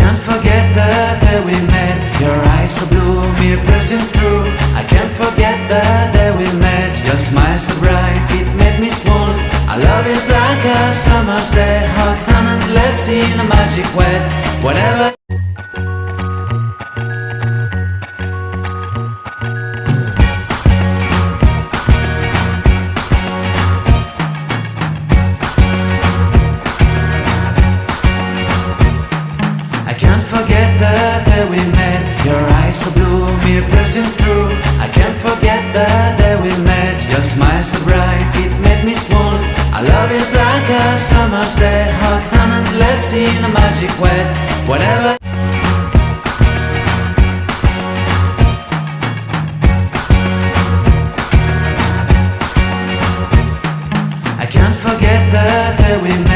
can't forget the day we met. Your eyes so blue, me piercing through. I can't forget the day we met. Your smile so bright, it made me swoon. Our love is like a summer's day, hot and endless in a magic way. Whatever. I can't forget the day we met. Your eyes so blue, me piercing through. I can't forget the day we met. Your smile so bright, it made me swoon. Our love is like a summer's day, hot and endless in a magic way. Whatever. I can't forget the day we met.